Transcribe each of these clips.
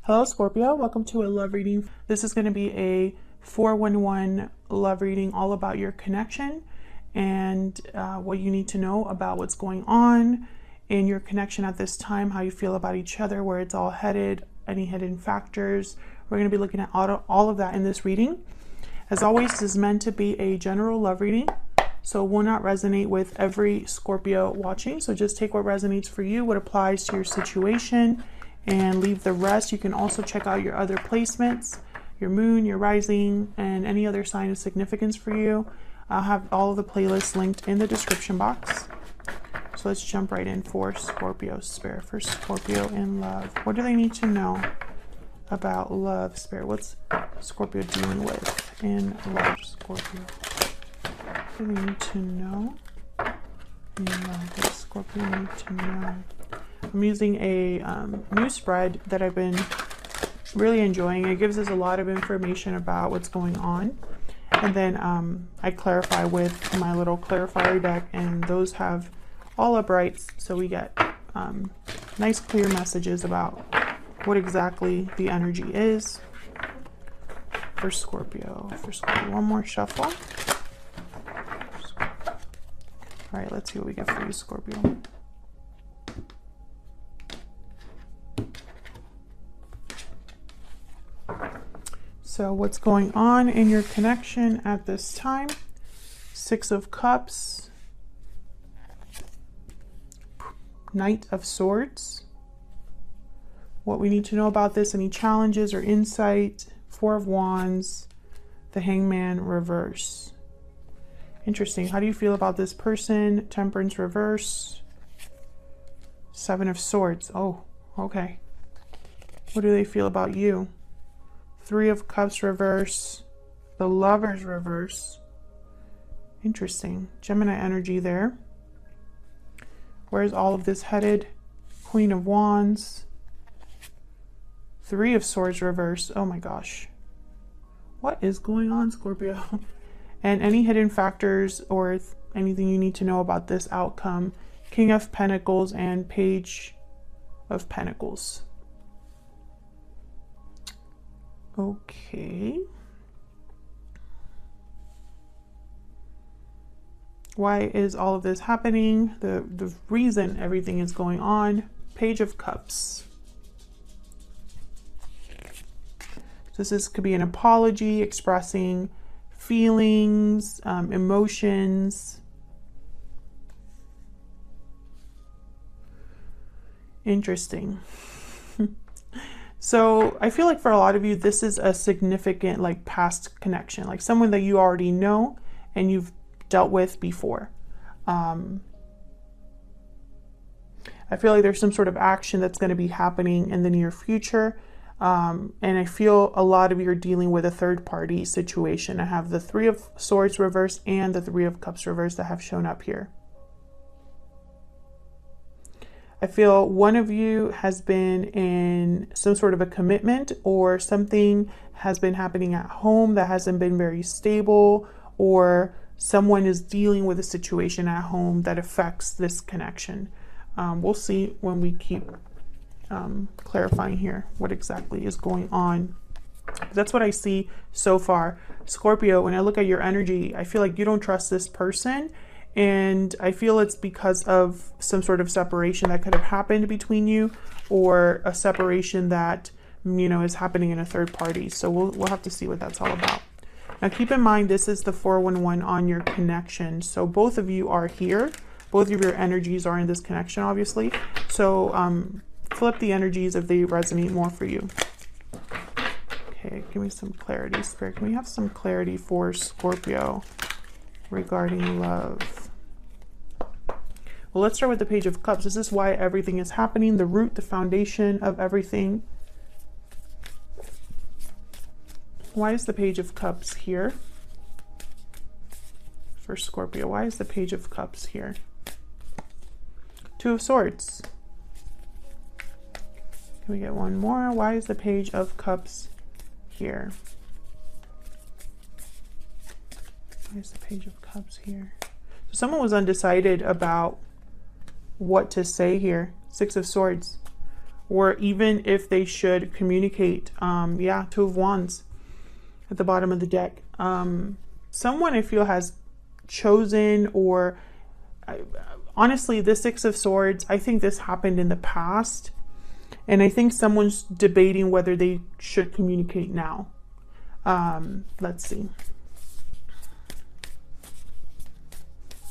Hello Scorpio, welcome to a love reading. This is going to be a 411 love reading all about your connection and what you need to know about what's going on in your connection at this time, how you feel about each other, where it's all headed, any hidden factors. We're going to be looking at all of that in this reading. As always, this is meant to be a general love reading, so it will not resonate with every Scorpio watching. So just take what resonates for you, what applies to your situation, and leave the rest. You can also check out your other placements, your moon, your rising, and any other sign of significance for you. I'll have all of the playlists linked in the description box. So let's jump right in for Scorpio spirit. For Scorpio in love, what do they need to know about love, spirit? What's Scorpio dealing with in love, Scorpio? What do they need to know in love? What Scorpio need to know? I'm using a new spread that I've been really enjoying. It gives us a lot of information about what's going on. And then I clarify with my little clarifier deck, and those have all uprights. So we get nice clear messages about what exactly the energy is for Scorpio. One more shuffle. All right, let's see what we get for you, Scorpio. So what's going on in your connection at this time? Six of Cups, Knight of Swords. What we need to know about this, any challenges or insight? Four of Wands, the Hangman reverse. Interesting. How do you feel about this person? Temperance reverse, Seven of Swords. Oh, okay. What do they feel about you? Three of Cups reverse, the Lovers reverse. Interesting. Gemini energy there. Where's all of this headed? Queen of Wands, Three of Swords reverse. Oh my gosh. What is going on, Scorpio? And any hidden factors or anything you need to know about this outcome? King of Pentacles and Page of Pentacles. Okay. Why is all of this happening? The reason everything is going on. Page of Cups. So this could be an apology, expressing feelings, emotions. Interesting. So I feel like for a lot of you, this is a significant like past connection, like someone that you already know and you've dealt with before. I feel like there's some sort of action that's going to be happening in the near future. And I feel a lot of you are dealing with a third party situation. I have the Three of Swords reverse and the Three of Cups reverse that have shown up here. I feel one of you has been in some sort of a commitment, or something has been happening at home that hasn't been very stable, or someone is dealing with a situation at home that affects this connection. We'll see when we keep clarifying here what exactly is going on. That's what I see so far. Scorpio, when I look at your energy, I feel like you don't trust this person. And I feel it's because of some sort of separation that could have happened between you, or a separation that, you know, is happening in a third party. So we'll have to see what that's all about. Now keep in mind, this is the 411 on your connection. So both of you are here. Both of your energies are in this connection, obviously. So flip the energies if they resonate more for you. Okay, give me some clarity, Spirit. Can we have some clarity for Scorpio regarding love? Well, let's start with the Page of Cups. This is why everything is happening, the root, the foundation of everything. Why is the Page of Cups here for Scorpio? Why is the Page of Cups here? Two of Swords. Can we get one more? Why is the Page of Cups here? Why is the Page of Cups here? So someone was undecided about what to say here. Six of Swords. or even if they should communicate. Yeah, Two of Wands at the bottom of the deck. Someone I feel has chosen, or honestly, the Six of Swords, I think this happened in the past. And I think someone's debating whether they should communicate now. Let's see.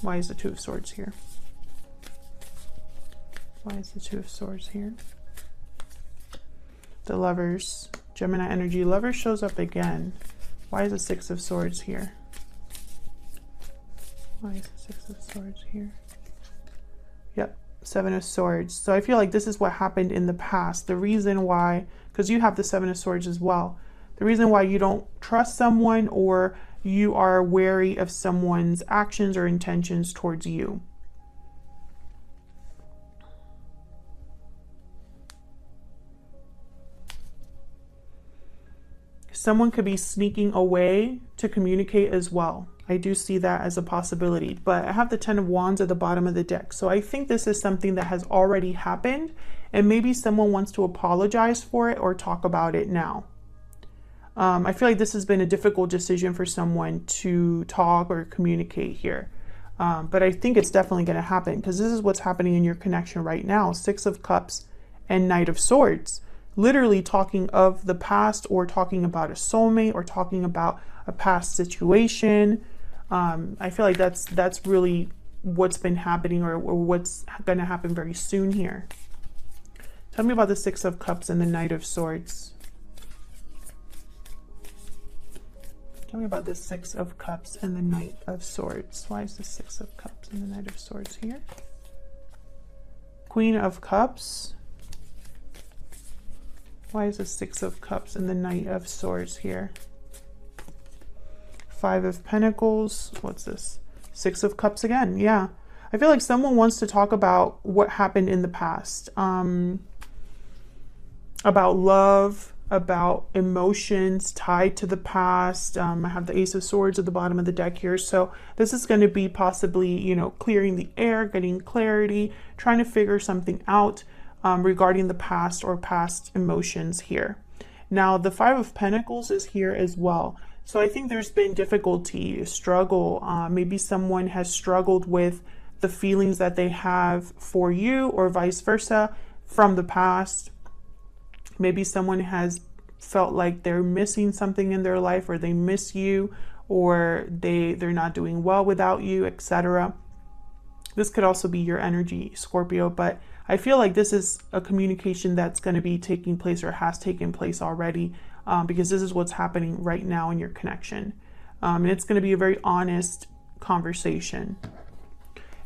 Why is the Two of Swords here? Why is the Two of Swords here? The Lovers, Gemini energy. Lovers shows up again. Why is the Six of Swords here? Why is the Six of Swords here? Yep, Seven of Swords. So I feel like this is what happened in the past. The reason why, because you have the Seven of Swords as well. The reason why you don't trust someone, or you are wary of someone's actions or intentions towards you. Someone could be sneaking away to communicate as well. I do see that as a possibility, but I have the Ten of Wands at the bottom of the deck. So I think this is something that has already happened, and maybe someone wants to apologize for it or talk about it now. I feel like this has been a difficult decision for someone to talk or communicate here. But I think it's definitely going to happen, because this is what's happening in your connection right now. Six of Cups and Knight of Swords. Literally talking of the past, or talking about a soulmate, or talking about a past situation. I feel like that's really what's been happening, or what's going to happen very soon here. Tell me about the Six of Cups and the Knight of Swords. Tell me about the Six of Cups and the Knight of Swords. Why is the Six of Cups and the Knight of Swords here? Queen of Cups. Why is the Six of Cups and the Knight of Swords here? Five of Pentacles. What's this? Six of Cups again. Yeah. I feel like someone wants to talk about what happened in the past. About love, about emotions tied to the past. I have the Ace of Swords at the bottom of the deck here. So this is going to be possibly, you know, clearing the air, getting clarity, trying to figure something out regarding the past or past emotions here. Now, the Five of Pentacles is here as well. So I think there's been difficulty, struggle. Maybe someone has struggled with the feelings that they have for you, or vice versa from the past. Maybe someone has felt like they're missing something in their life, or they miss you, or they're not doing well without you, etc. This could also be your energy, Scorpio, but I feel like this is a communication that's going to be taking place, or has taken place already, because this is what's happening right now in your connection. And it's going to be a very honest conversation.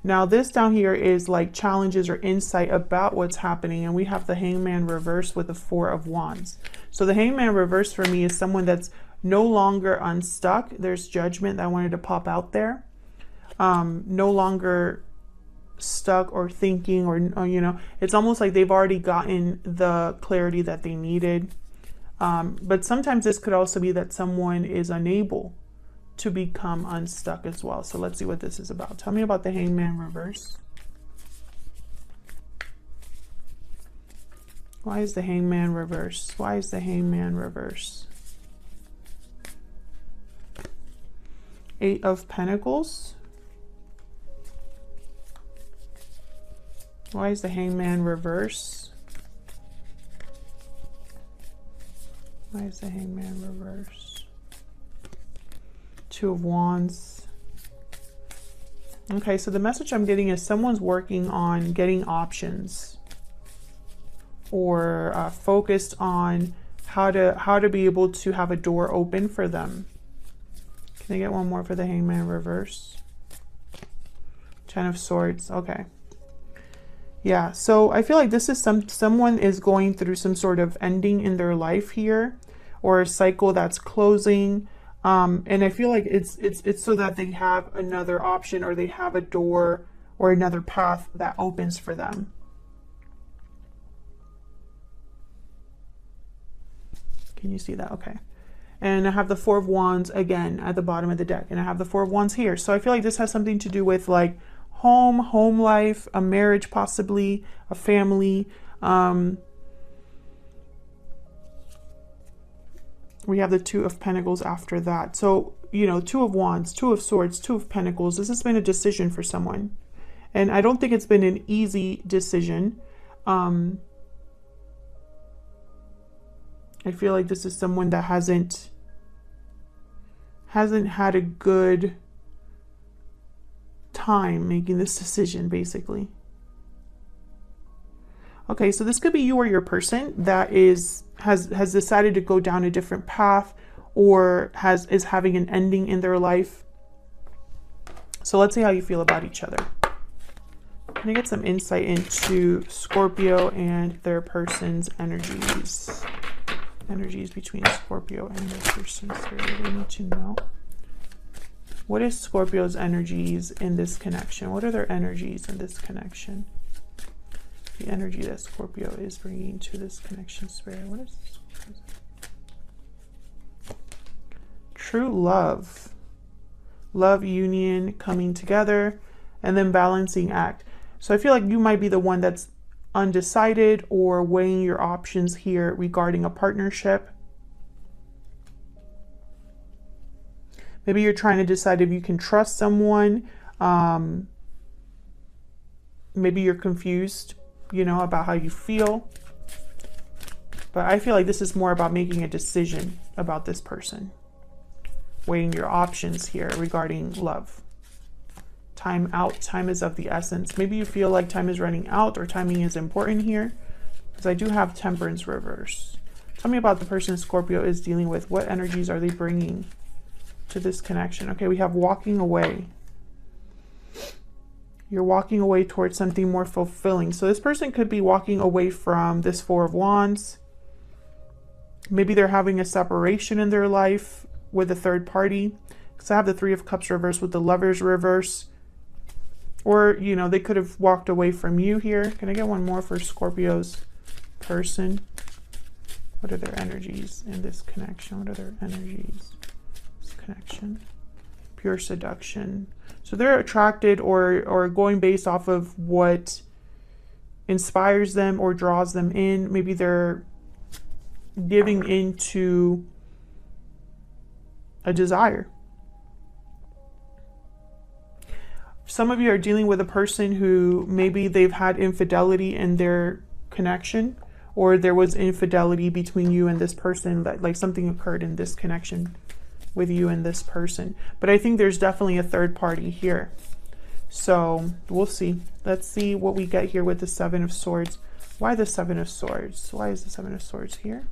Now, this down here is like challenges or insight about what's happening. And we have the Hangman reverse with the Four of Wands. So the Hangman reverse for me is someone that's no longer unstuck. There's judgment that I wanted to pop out there. No longer stuck or thinking, or you know, it's almost like they've already gotten the clarity that they needed. But sometimes this could also be that someone is unable to become unstuck as well. So let's see what this is about. Tell me about the Hangman reverse. Why is the Hangman reverse? Why is the Hangman reverse? Eight of Pentacles. Why is the Hangman reverse? Why is the Hangman reverse? Two of Wands. Okay, so the message I'm getting is someone's working on getting options, or focused on how to be able to have a door open for them. Can I get one more for the Hangman reverse? Ten of Swords. Okay. Yeah, so I feel like this is someone is going through some sort of ending in their life here, or a cycle that's closing. And I feel like it's so that they have another option, or they have a door or another path that opens for them. Can you see that? Okay. And I have the Four of Wands again at the bottom of the deck, and I have the Four of Wands here. So I feel like this has something to do with like home life, a marriage, possibly a family. We have the Two of Pentacles after that. So, you know, Two of Wands, Two of Swords, Two of Pentacles. This has been a decision for someone. And I don't think it's been an easy decision. I feel like this is someone that hasn't had a good time making this decision, basically. Okay, so this could be you or your person that has decided to go down a different path, or is having an ending in their life. So let's see how you feel about each other. I'm gonna get some insight into Scorpio and their person's energies. Energies between Scorpio and their person. So I really need to know. What is Scorpio's energies in this connection? What are their energies in this connection? The energy that Scorpio is bringing to this connection, Spirit. What is this? True love. Love, union, coming together, and then balancing act. So I feel like you might be the one that's undecided or weighing your options here regarding a partnership. Maybe you're trying to decide if you can trust someone. Maybe you're confused, you know, about how you feel. But I feel like this is more about making a decision about this person. Weighing your options here regarding love. Time out. Time is of the essence. Maybe you feel like time is running out, or timing is important here. Because I do have Temperance reverse. Tell me about the person Scorpio is dealing with. What energies are they bringing to this connection? Okay, we have walking away. You're walking away towards something more fulfilling. So this person could be walking away from this Four of Wands. Maybe they're having a separation in their life with a third party. Because I have the Three of Cups reverse with the Lovers reverse. Or, you know, they could have walked away from you here. Can I get one more for Scorpio's person? What are their energies in this connection? What are their energies? This connection. Pure seduction. So they're attracted or going based off of what inspires them or draws them in. Maybe they're giving into a desire. Some of you are dealing with a person who maybe they've had infidelity in their connection, or there was infidelity between you and this person, like something occurred in this connection with you and this person. But I think there's definitely a third party here. So we'll see. Let's see what we get here with the Seven of Swords. Why the Seven of Swords? Why is the Seven of Swords here?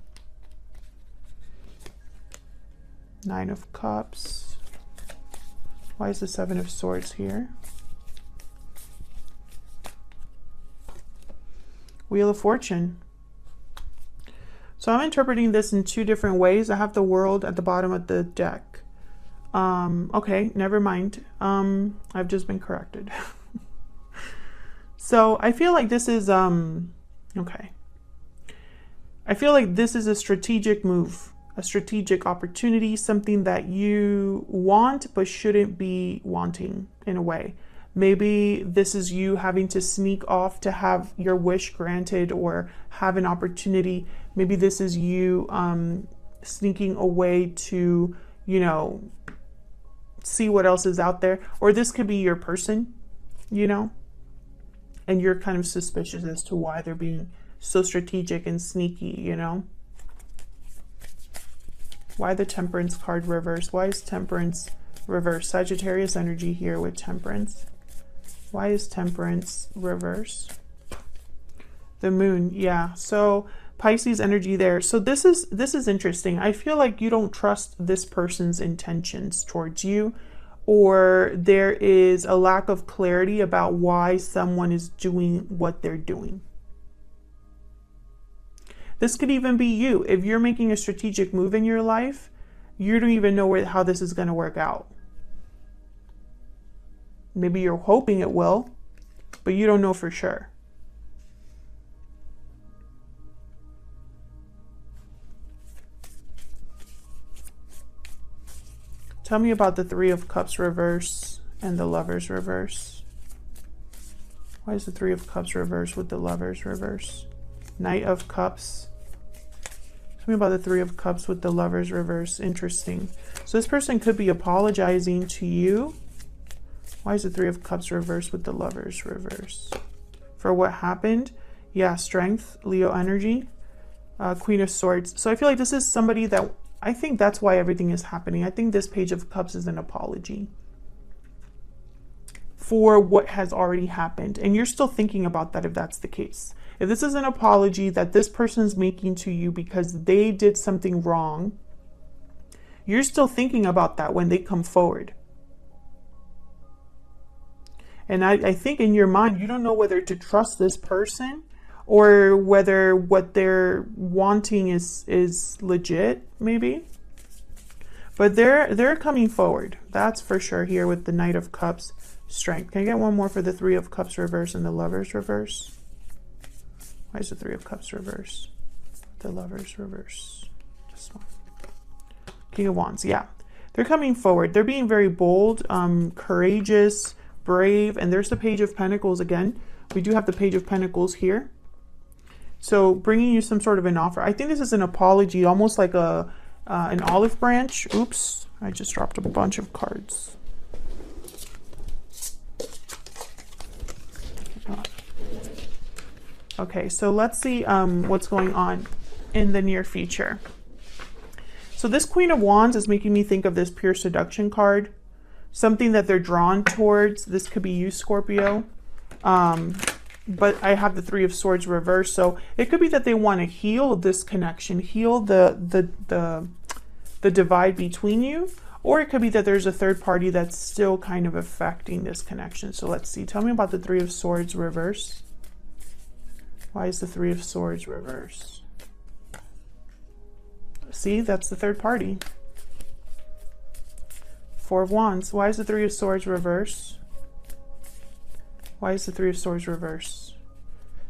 Nine of Cups. Why is the Seven of Swords here? Wheel of Fortune. So I'm interpreting this in two different ways. I have the World at the bottom of the deck. Okay, never mind. I've just been corrected. So I feel like this is, okay. I feel like this is a strategic move, a strategic opportunity, something that you want but shouldn't be wanting in a way. Maybe this is you having to sneak off to have your wish granted or have an opportunity. Maybe this is you sneaking away to, you know, see what else is out there. Or this could be your person, you know, and you're kind of suspicious as to why they're being so strategic and sneaky, you know. Why the Temperance card reverse? Why is Temperance reverse? Sagittarius energy here with Temperance. Why is Temperance reverse? The Moon, yeah. So Pisces energy there. So this is interesting. I feel like you don't trust this person's intentions towards you, or there is a lack of clarity about why someone is doing what they're doing. This could even be you. If you're making a strategic move in your life, you don't even know how this is going to work out. Maybe you're hoping it will, but you don't know for sure. Tell me about the Three of Cups reverse and the Lovers reverse. Why is the Three of Cups reverse with the Lovers reverse? Knight of Cups. Tell me about the Three of Cups with the Lovers reverse. Interesting. So this person could be apologizing to you. Why is the Three of Cups reverse with the Lovers reverse? For what happened? Yeah, strength, Leo energy, Queen of Swords. So I feel like this is somebody that, I think that's why everything is happening. I think this Page of Cups is an apology for what has already happened. And you're still thinking about that if that's the case. If this is an apology that this person's making to you because they did something wrong, you're still thinking about that when they come forward. And I think in your mind, you don't know whether to trust this person or whether what they're wanting is legit, maybe. But they're coming forward. That's for sure here with the Knight of Cups. Strength. Can I get one more for the Three of Cups reverse and the Lovers reverse? Why is the Three of Cups reverse? The Lovers reverse. This one. King of Wands. Yeah. They're coming forward. They're being very bold, courageous, brave. And there's the Page of Pentacles again. We do have the Page of Pentacles here. So bringing you some sort of an offer. I think this is an apology, almost like an olive branch. Oops. I just dropped a bunch of cards. Okay, so let's see what's going on in the near future. So this Queen of Wands is making me think of this pure seduction card. Something that they're drawn towards. This could be you, Scorpio. But I have the Three of Swords reversed. So it could be that they want to heal this connection, heal the divide between you. Or it could be that there's a third party that's still kind of affecting this connection. So let's see. Tell me about the Three of Swords reverse. Why is the Three of Swords reverse? See, that's the third party. Four of Wands. Why is the Three of Swords reverse? Why is the Three of Swords reverse?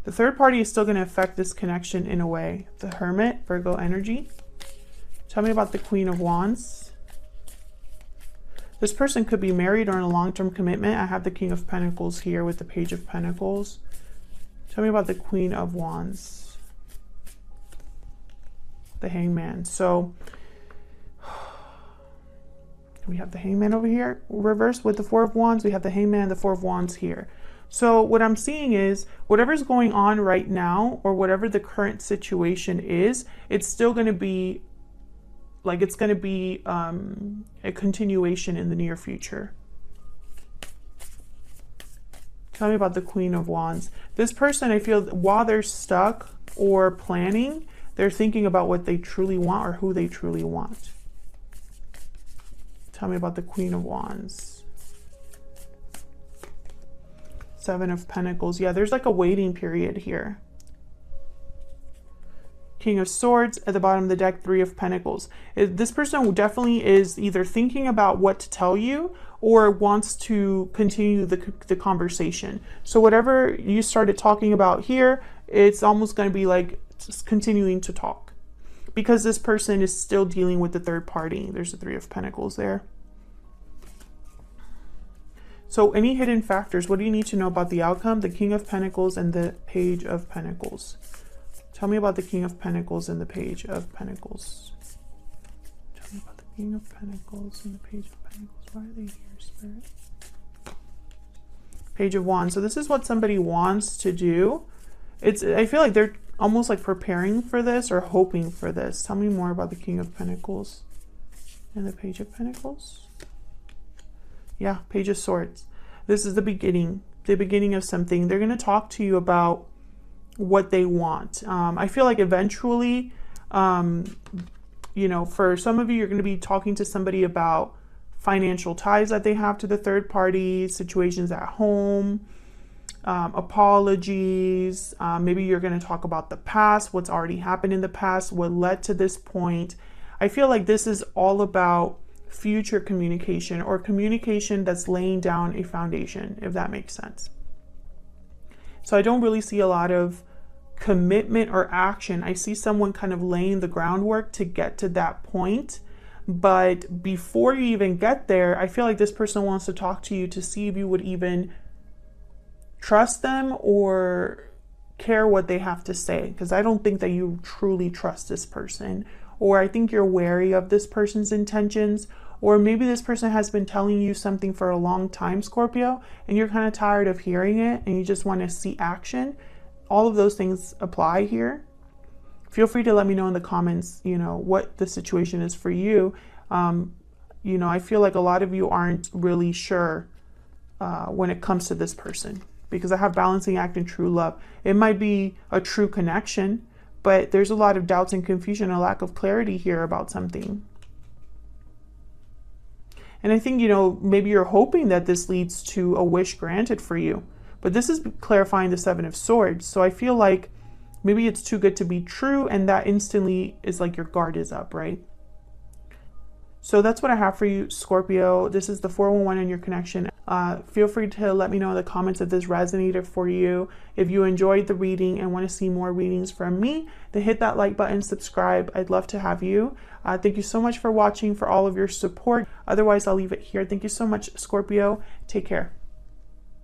The third party is still going to affect this connection in a way. The Hermit, Virgo energy. Tell me about the Queen of Wands. This person could be married or in a long-term commitment. I have the King of Pentacles here with the Page of Pentacles. Tell me about the Queen of Wands. The Hangman. So we have the Hangman over here, reversed with the Four of Wands. We have the Hangman and the Four of Wands here. So what I'm seeing is whatever's going on right now or whatever the current situation is, it's still going to be like it's going to be a continuation in the near future. Tell me about the Queen of Wands. This person, I feel, while they're stuck or planning, they're thinking about what they truly want or who they truly want. Tell me about the Queen of Wands. Seven of Pentacles. Yeah, there's like a waiting period here. King of Swords at the bottom of the deck, Three of Pentacles. This person definitely is either thinking about what to tell you or wants to continue the conversation. So whatever you started talking about here, it's almost going to be like just continuing to talk because this person is still dealing with the third party. There's the Three of Pentacles there. So any hidden factors, what do you need to know about the outcome? The King of Pentacles and the Page of Pentacles. Tell me about the King of Pentacles and the Page of Pentacles. Tell me about the King of Pentacles and the Page of Pentacles. Why are they here, Spirit? Page of Wands. So this is what somebody wants to do. I feel like they're almost like preparing for this or hoping for this. Tell me more about the King of Pentacles and the Page of Pentacles. Yeah, Page of Swords. This is the beginning of something. They're going to talk to you about what they want. I feel like eventually, you know, for some of you, you're going to be talking to somebody about financial ties that they have to the third party, situations at home, apologies. Maybe you're going to talk about the past, what's already happened in the past, what led to this point. I feel like this is all about future communication or communication that's laying down a foundation, if that makes sense. So I don't really see a lot of commitment or action. I see someone kind of laying the groundwork to get to that point. But before you even get there, I feel like this person wants to talk to you to see if you would even trust them or care what they have to say. Because I don't think that you truly trust this person or I think you're wary of this person's intentions, or maybe this person has been telling you something for a long time, Scorpio, and you're kind of tired of hearing it and you just want to see action. All of those things apply here. Feel free to let me know in the comments, what the situation is for you. I feel like a lot of you aren't really sure when it comes to this person, because I have balancing act and true love. It might be a true connection, but there's a lot of doubts and confusion, a lack of clarity here about something. And I think, maybe you're hoping that this leads to a wish granted for you, but this is clarifying the Seven of Swords. So I feel like maybe it's too good to be true, and that instantly is like your guard is up, right? So that's what I have for you, Scorpio. This is the 411 in your connection. Feel free to let me know in the comments if this resonated for you. If you enjoyed the reading and want to see more readings from me, then hit that like button, subscribe. I'd love to have you. Thank you so much for watching, for all of your support. Otherwise, I'll leave it here. Thank you so much, Scorpio. Take care.